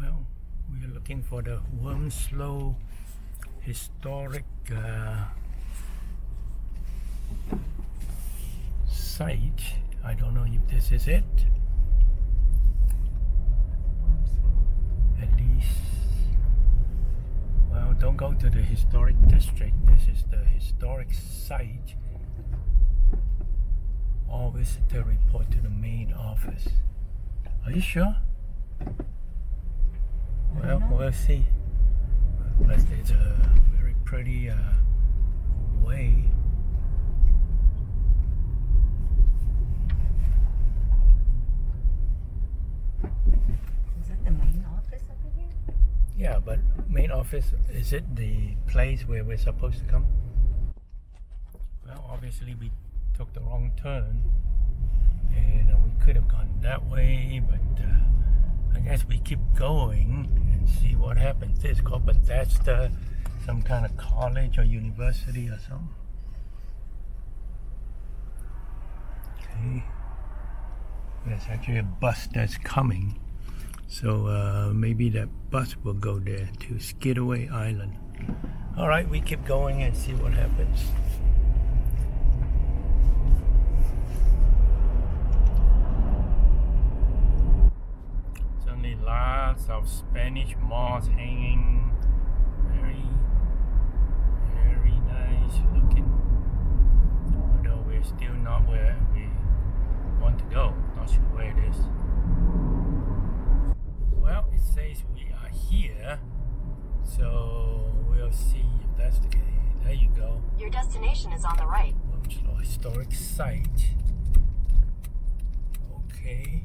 Well, we are looking for the Wormslow historic site. I don't know if this is it. At least, well, don't go to the historic district. This is the historic site. All visitor report to the main office. Are you sure? Well, we'll see. But it's a very pretty way. Is that the main office over here? Yeah, but main office, is it the place where we're supposed to come? Well, obviously we took the wrong turn and we could have gone that way, but I guess we keep going and see what happens. This is called Bethesda, some kind of college or university or something. Okay, there's actually a bus that's coming, so maybe that bus will go there to Skidaway Island. Alright, we keep going and see what happens. Lots of Spanish moss hanging, very nice looking, although we're still not where we want to go. Not sure where it is. Well, it says we are here, so we'll see if that's the case. There you go. Your destination is on the right. Wormslow historic site. Okay.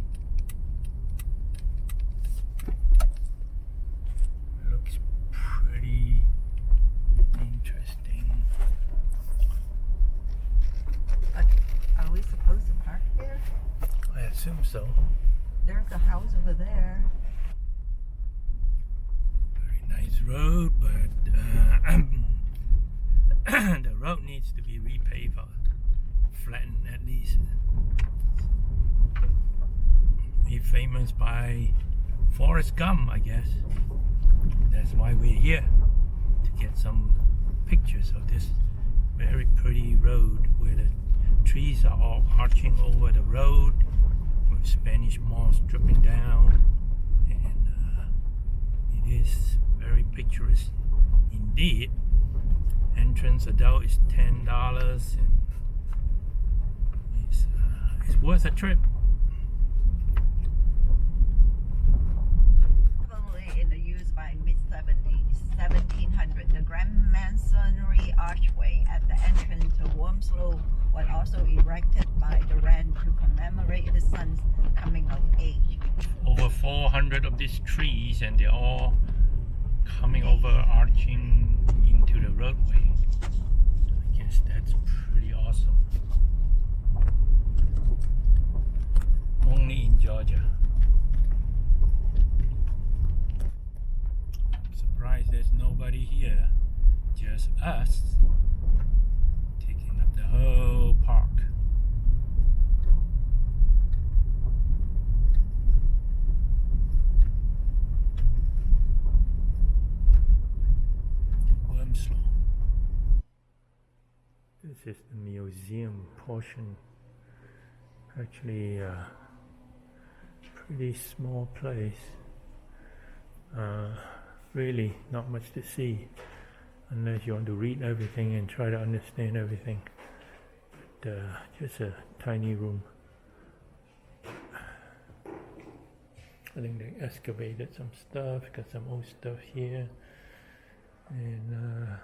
Pretty interesting. Are we supposed to park there? I assume so. There's a house over there. Very nice road, but the road needs to be repaved or flattened at least. Made famous by Forrest Gump, I guess. That's why we're here, to get some pictures of this very pretty road where the trees are all arching over the road with Spanish moss dripping down, and it is very picturesque indeed. Entrance adult is $10 and it's worth a trip. In the years by mid-70s, 1700, the Grand Masonry Archway at the entrance to Wormslow was also erected by the Wren to commemorate his son's coming of age. Over 400 of these trees, and they're all coming over, arching into the roadway. I guess that's pretty awesome. Only in Georgia. Surprised there's nobody here, just us taking up the whole park. Wormslow. This is the museum portion. Actually, pretty small place. Really not much to see unless you want to read everything and try to understand everything. But, just a tiny room. I think they excavated some stuff, got some old stuff here, and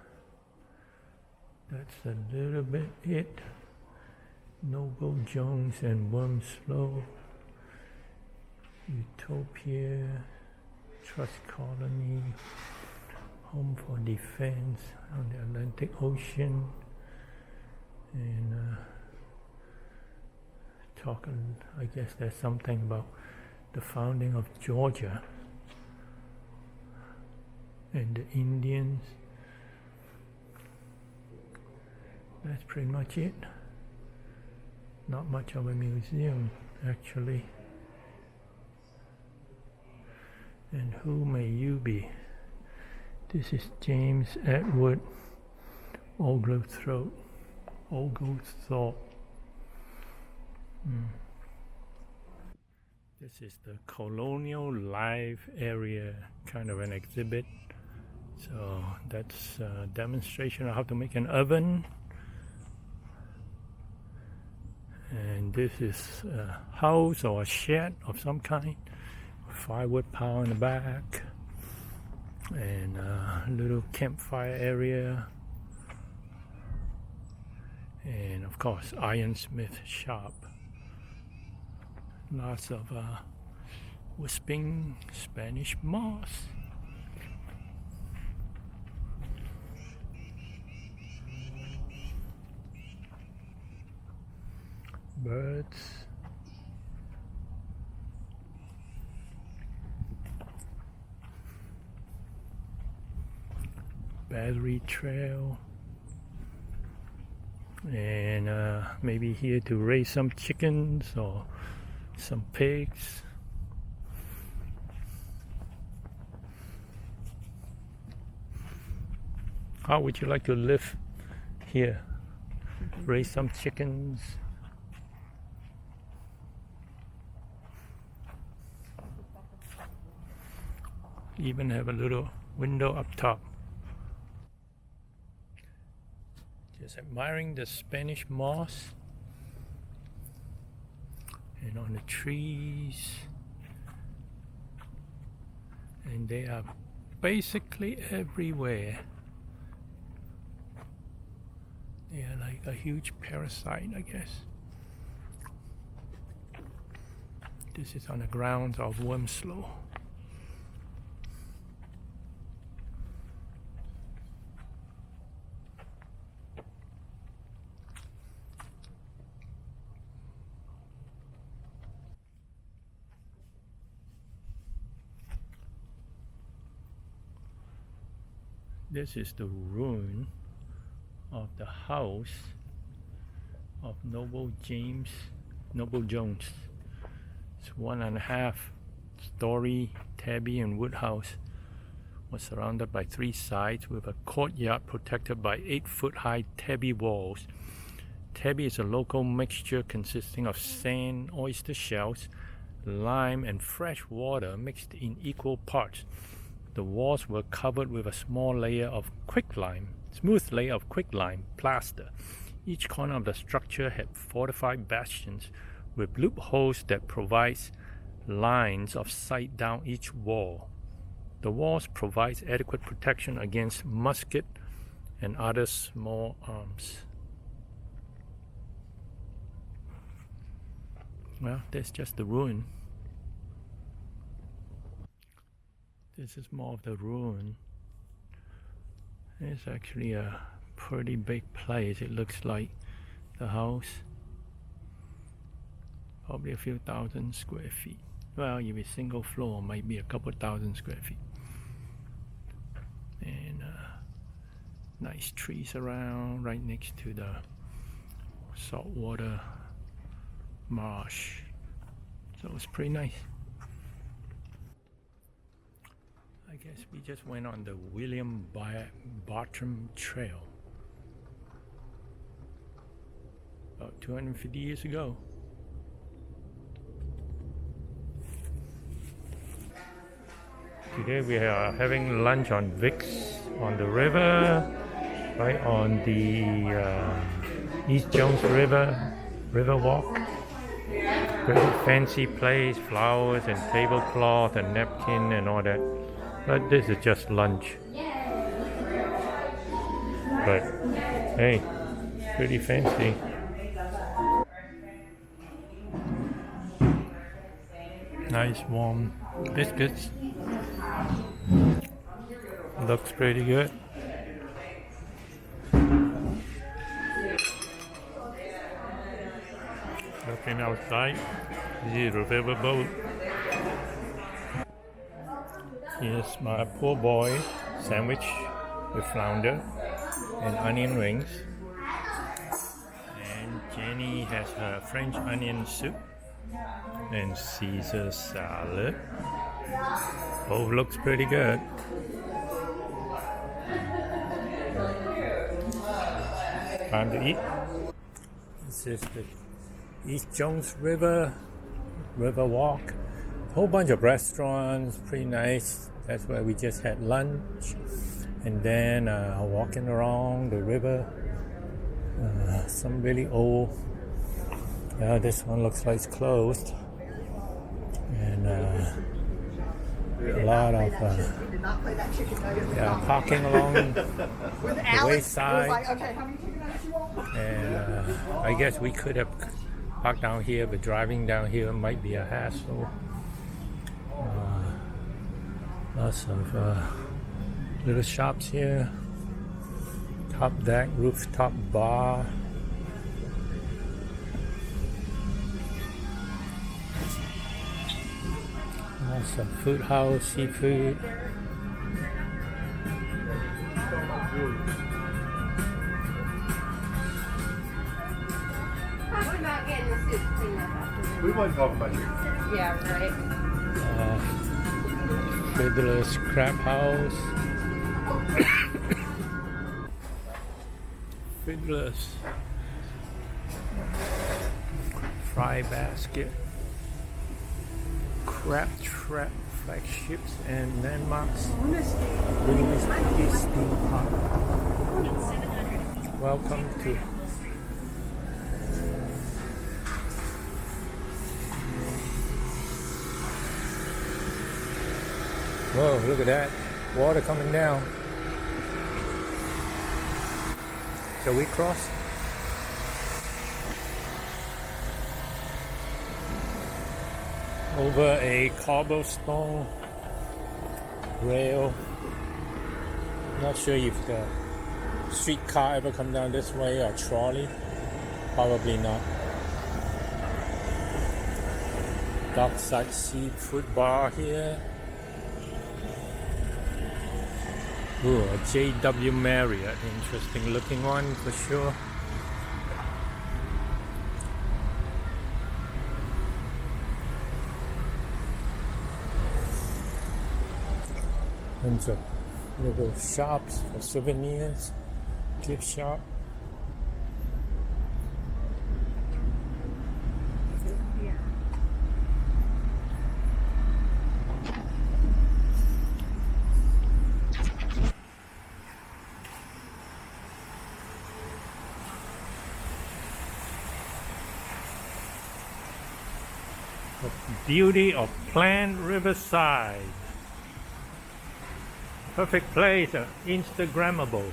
that's a little bit it. Noble Jones and Wormslow, Utopia, Trust Colony, Home for Defense on the Atlantic Ocean, and talking, I guess there's something about the founding of Georgia and the Indians. That's pretty much it. Not much of a museum, actually. And who may you be? This is James Edward Oglethorpe. This is the Colonial Life Area, kind of an exhibit. So that's a demonstration of how to make an oven. And this is a house or a shed of some kind. Firewood pile in the back. And a little campfire area. And of course, ironsmith shop. Lots of wisping Spanish moss. Birds. Battery trail. And maybe here to raise some chickens or some pigs. How would you like to live here? Raise some chickens. Even have a little window up top. Just admiring the Spanish moss and on the trees, and they are basically everywhere. They are like a huge parasite, I guess. This is on the grounds of Wormslow. This is the ruin of the house of Noble Jones. It's 1.5 story tabby and wood house. Was surrounded by 3 sides with a courtyard protected by 8-foot high tabby walls. Tabby is a local mixture consisting of sand, oyster shells, lime, and fresh water mixed in equal parts. The walls were covered with a small layer of smooth layer of quicklime plaster. Each corner of the structure had fortified bastions with loopholes that provides lines of sight down each wall. The walls provide adequate protection against musket and other small arms. Well, that's just the ruin. This is more of the ruin. It's actually a pretty big place. It looks like the house. Probably a few thousand square feet. Well, if it's single floor, might be a couple thousand square feet. And nice trees around right next to the saltwater marsh. So it's pretty nice. I guess we just went on the William Bartram Trail about 250 years ago. Today we are having lunch on Vicks on the river, right on the East Jones River walk. Very fancy place, flowers and tablecloth and napkin and all that. But this is just lunch. But hey, pretty fancy. Nice warm biscuits. Looks pretty good. Looking outside, this is a river boat. Here's my poor boy sandwich with flounder and onion rings. And Jenny has her French onion soup and Caesar salad. Both looks pretty good. Time to eat. This is the East Jones River walk. Whole bunch of restaurants, pretty nice. That's where we just had lunch. And then walking around the river. Some really old. Yeah, this one looks like it's closed. And a lot of parking along the wayside. And I guess we could have parked down here, but driving down here might be a hassle. Lots of little shops here. Top deck, rooftop bar. Lots of food house, seafood. What about getting the soup cleaned up after? We wasn't talking about you. Yeah, right. Fiddler's Crab House. Fiddler's Fry Basket. Crab Trap Flagships and Landmarks. Williams Theme Park. Welcome to Whoa, look at that. Water coming down. Shall we cross? Over a cobblestone rail. Not sure if the streetcar ever come down this way or trolley. Probably not. Dockside Seafood Bar here. Ooh, a J.W. Marriott. Interesting looking one for sure. Bunch of little shops for souvenirs, gift shop. The beauty of planned riverside. Perfect place, Instagrammable.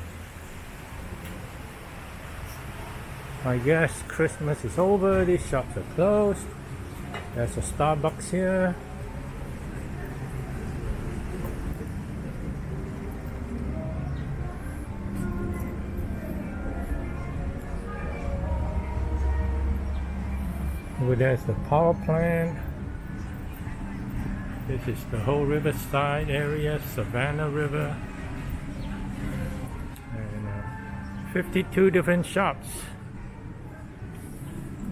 I guess Christmas is over, these shops are closed. There's a Starbucks here. Over there's the power plant. This is the whole riverside area, Savannah River. And 52 different shops.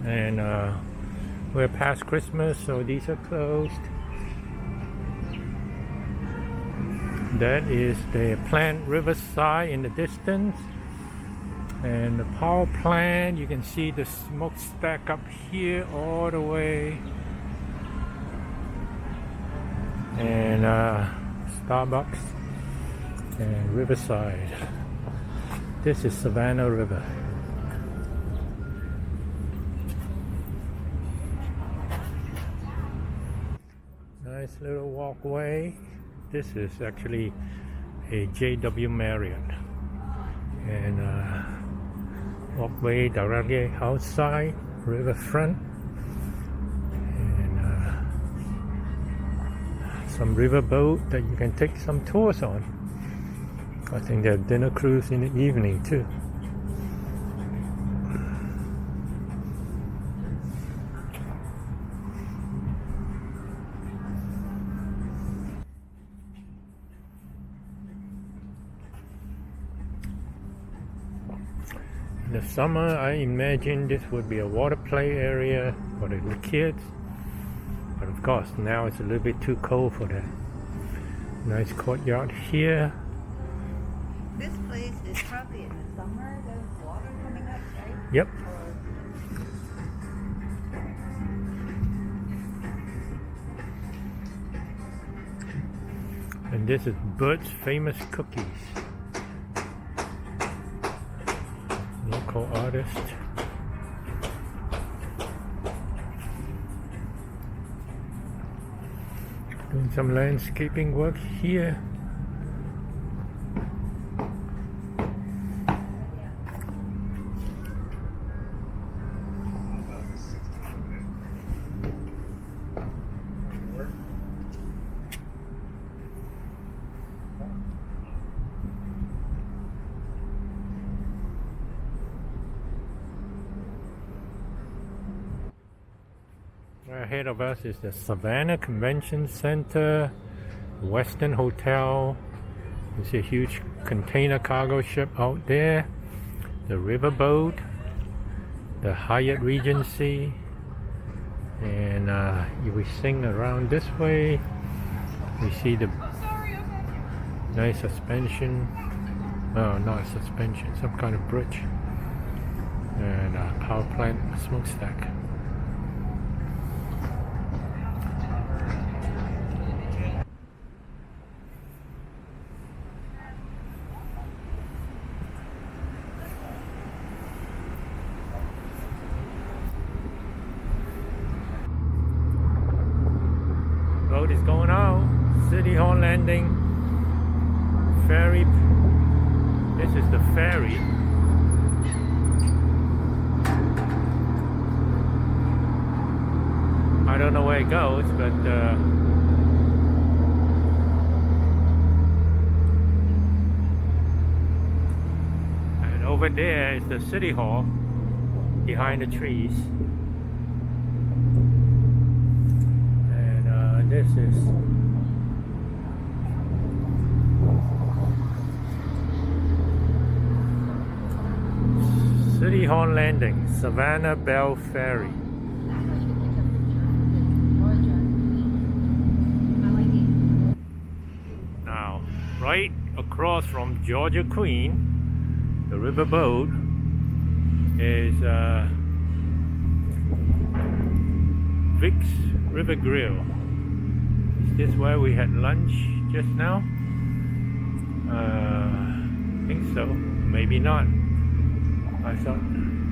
And we're past Christmas, so these are closed. That is the plant riverside in the distance. And the power plant, you can see the smokestack up here all the way. And Starbucks and Riverside. This is Savannah River. Nice little walkway. This is actually a J.W. Marriott. And walkway directly outside riverfront. Some riverboat that you can take some tours on. I think they have dinner cruise in the evening too. In the summer, I imagine this would be a water play area for the kids. But of course, now it's a little bit too cold for that. Nice courtyard here. This place is probably in the summer, there's water coming up, right? Yep. And this is Bert's Famous Cookies. Local artist. Doing some landscaping work here. Ahead of us is the Savannah Convention Center, Western Hotel. You see a huge container cargo ship out there, the riverboat, the Hyatt Regency, and if we sing around this way, we see the nice suspension, not suspension, some kind of bridge, and power plant smokestack. Boat is going out. City Hall landing. Ferry. This is the ferry. I don't know where it goes, but and over there is the City Hall behind the trees. This is City Hall Landing, Savannah Bell Ferry. Now, right across from Georgia Queen, the riverboat, is Vicks River Grill. Is this where we had lunch just now? I think so. Maybe not. I thought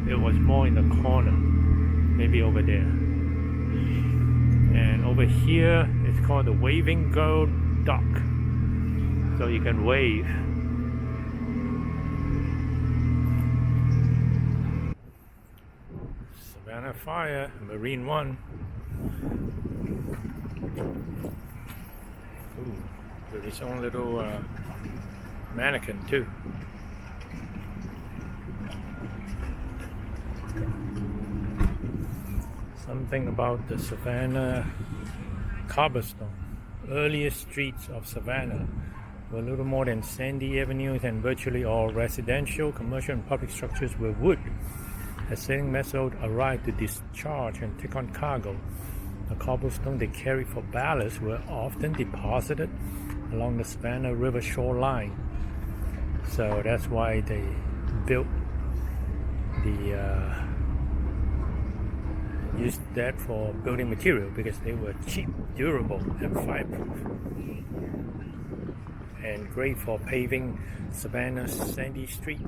it was more in the corner. Maybe over there. And over here, it's called the Waving Girl Dock. So you can wave. Savannah Fire, Marine One. Ooh, with its own little mannequin too. Something about the Savannah cobblestone. Earliest streets of Savannah were little more than sandy avenues, and virtually all residential, commercial, and public structures were wood. As sailing vessels arrived to discharge and take on cargo, the cobblestone they carried for ballast were often deposited along the Savannah River shoreline. So that's why they built used that for building material, because they were cheap, durable, and fireproof, and great for paving Savannah's sandy street.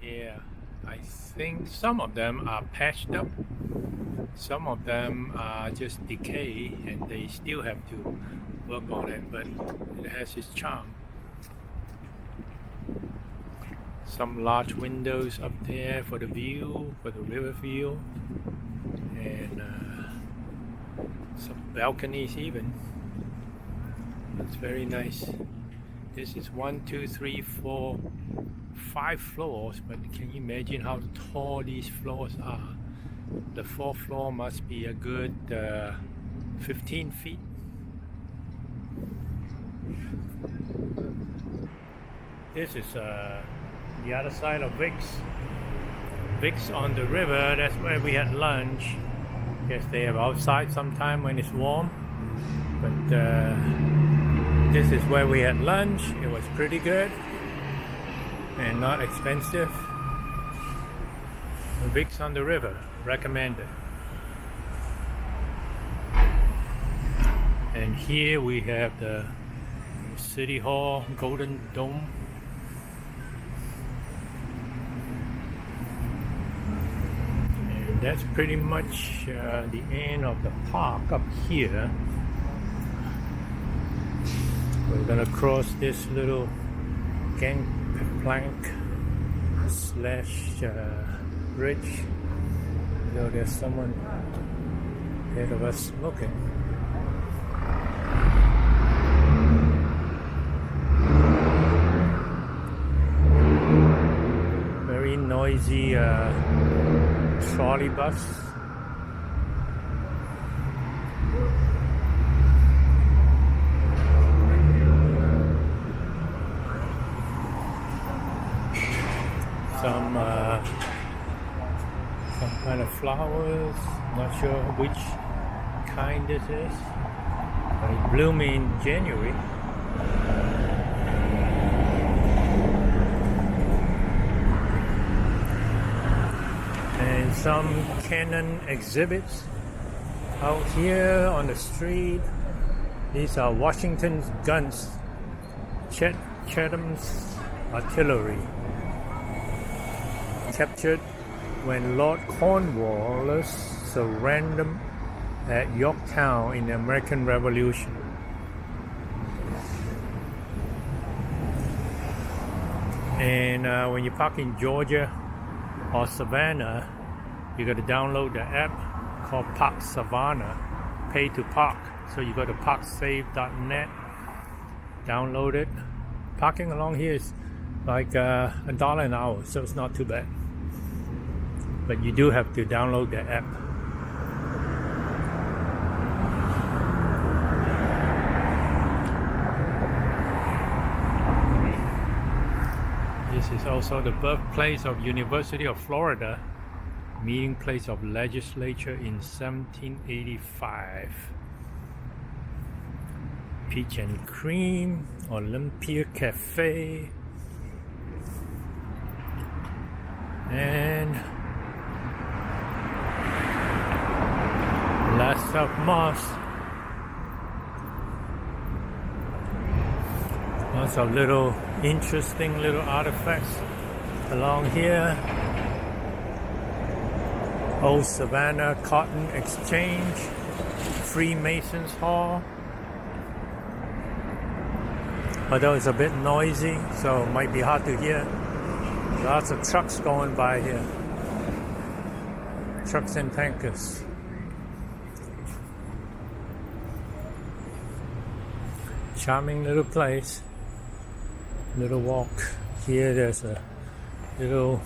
Yeah, I think some of them are patched up, some of them are just decay, and they still have to work on it, but it has its charm. Some large windows up there for the view, for the river view, and some balconies even. It's very nice. This is 1, 2, 3, 4, 5 floors, but can you imagine how tall these floors are? The 4th floor must be a good 15 feet. This is the other side of Vicks. Vicks on the river. That's where we had lunch. Guess they have outside sometime when it's warm. But this is where we had lunch. It was pretty good and not expensive. Vicks on the river, recommended. And here we have the City Hall Golden Dome. And that's pretty much the end of the park up here. We're gonna cross this little gangplank slash bridge. So there's someone ahead of us smoking. Very noisy trolley bus. Some kind of flowers, not sure which kind this is, but it bloomed in January. And some Canon exhibits out here on the street. These are Washington's guns, Chatham's artillery, captured when Lord Cornwallis surrendered at Yorktown in the American Revolution. And when you park in Georgia or Savannah, you got to download the app called Park Savannah, pay to park. So you go to parksafe.net, download it. Parking along here is like $1 an hour, so it's not too bad. But you do have to download the app. This is also the birthplace of University of Florida, meeting place of legislature in 1785. Peach and Cream, Olympia Cafe, and Last of Moss. Lots of little interesting little artifacts along here. Old Savannah Cotton Exchange, Freemasons Hall. Although it's a bit noisy, so it might be hard to hear. Lots of trucks going by here. Trucks and tankers. Charming little place. Little walk. Here there's a little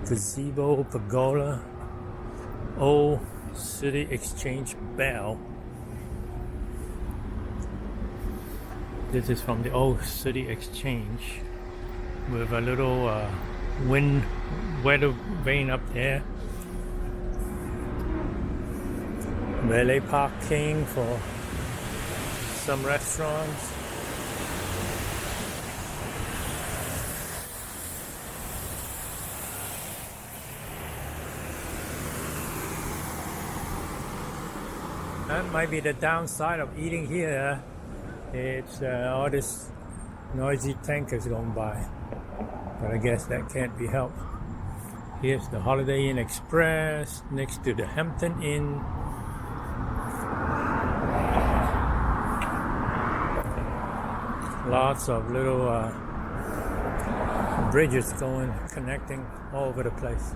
gazebo, pergola. Old City Exchange bell. This is from the old City Exchange with a little weather vane up there. Valet parking for some restaurants. That might be the downside of eating here. It's all this noisy tankers going by, but I guess that can't be helped. Here's the Holiday Inn Express next to the Hampton Inn. Lots of little bridges connecting all over the place.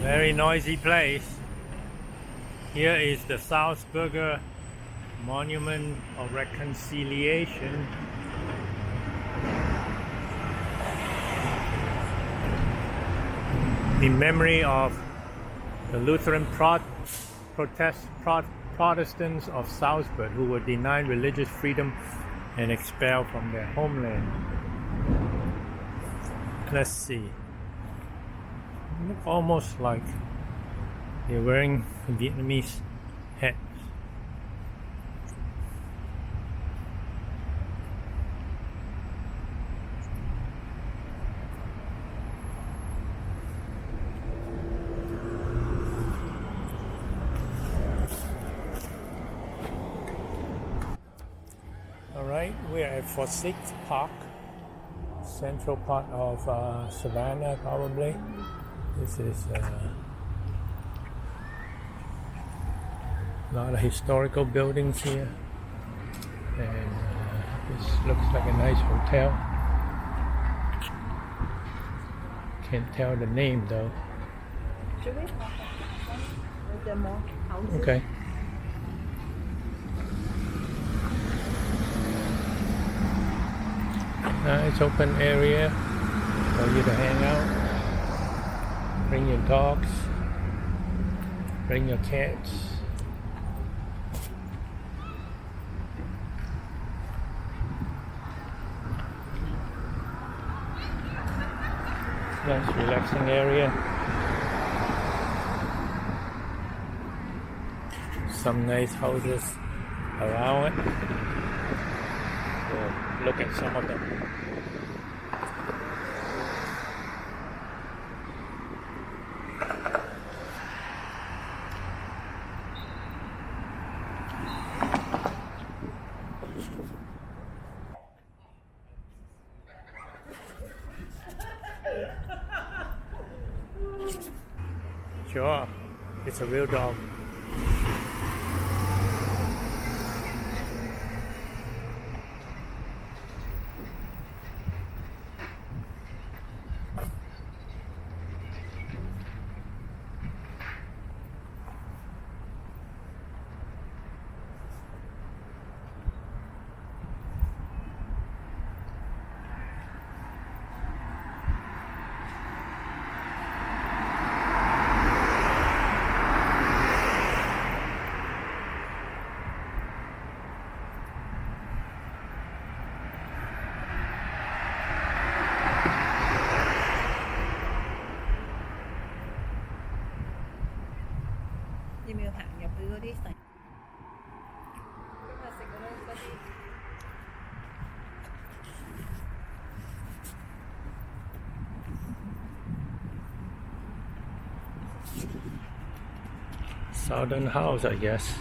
Very noisy place. Here is the Salzburger Monument of Reconciliation. In memory of the Lutheran Protestants of Salzburg who were denied religious freedom and expelled from their homeland. Let's see. Look almost like they're wearing Vietnamese hats. Alright, we're at Forsyth Park, central part of Savannah probably. This is a lot of historical buildings here, and this looks like a nice hotel. Can't tell the name though. Should we? Is there more houses? Okay. Nice open area for you to hang out. Bring your dogs. Bring your cats. Nice relaxing area. Some nice houses around it. We'll look at some of them. Sure, it's a real dog. Southern house, I guess.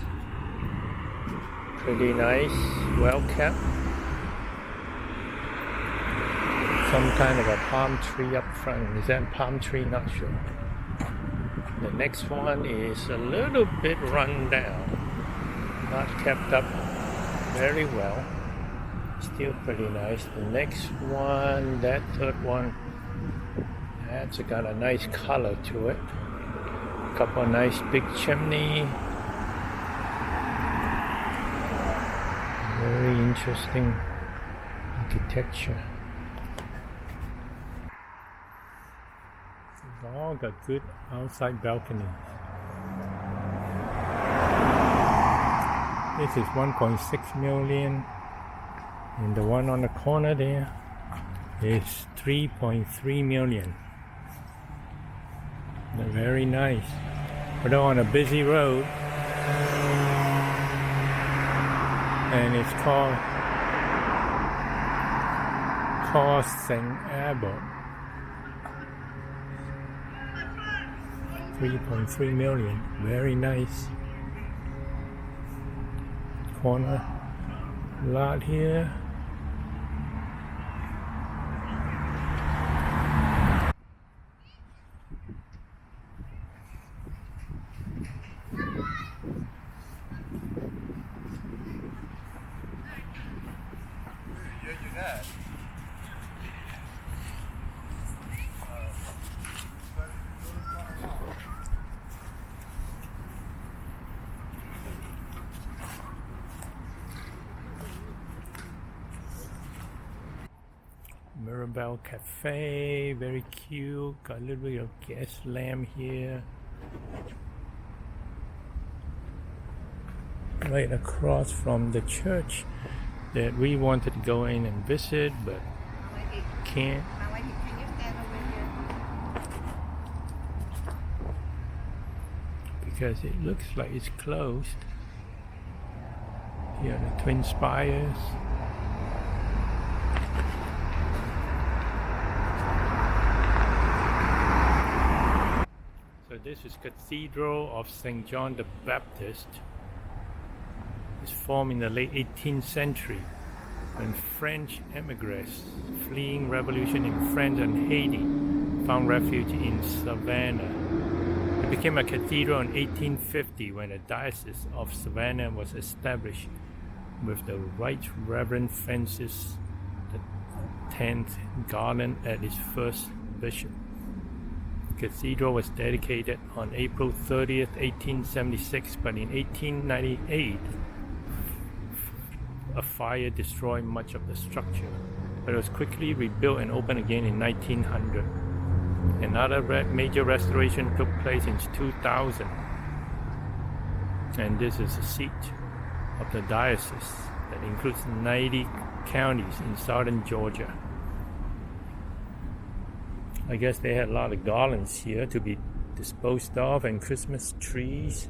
Pretty nice, well kept. Some kind of a palm tree up front. Is that palm tree? Not sure. The next one is a little bit run down. Not kept up very well. Still pretty nice. The next one, that third one, that's got a nice color to it. Couple of nice big chimney. Very interesting architecture. They've all got good outside balconies. This is 1.6 million, and the one on the corner there is 3.3 million. They're very nice. We're on a busy road, and it's called St. Abbot. 3.3 million. Very nice. Corner lot here. Mirabelle Cafe, very cute. Got a little bit of gas lamp here. right across from the church that we wanted to go in and visit, but can't. Can you stand over here? Because it looks like it's closed. Here are the Twin Spires. So this is Cathedral of St. John the Baptist. It's formed in the late 18th century when French immigrants fleeing revolution in France and Haiti found refuge in Savannah. It became a cathedral in 1850 when the Diocese of Savannah was established with the Right Reverend Francis X Garland as its first bishop. The cathedral was dedicated on April 30th, 1876, but in 1898 a fire destroyed much of the structure, but it was quickly rebuilt and opened again in 1900. Another major restoration took place in 2000, and this is the seat of the diocese that includes 90 counties in southern Georgia. I guess they had a lot of garlands here to be disposed of, and Christmas trees,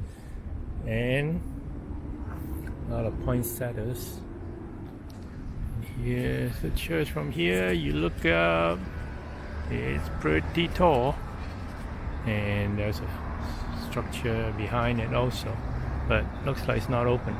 and a lot of poinsettias. Here's the church. From here you look up, it's pretty tall, and there's a structure behind it also, but looks like it's not open.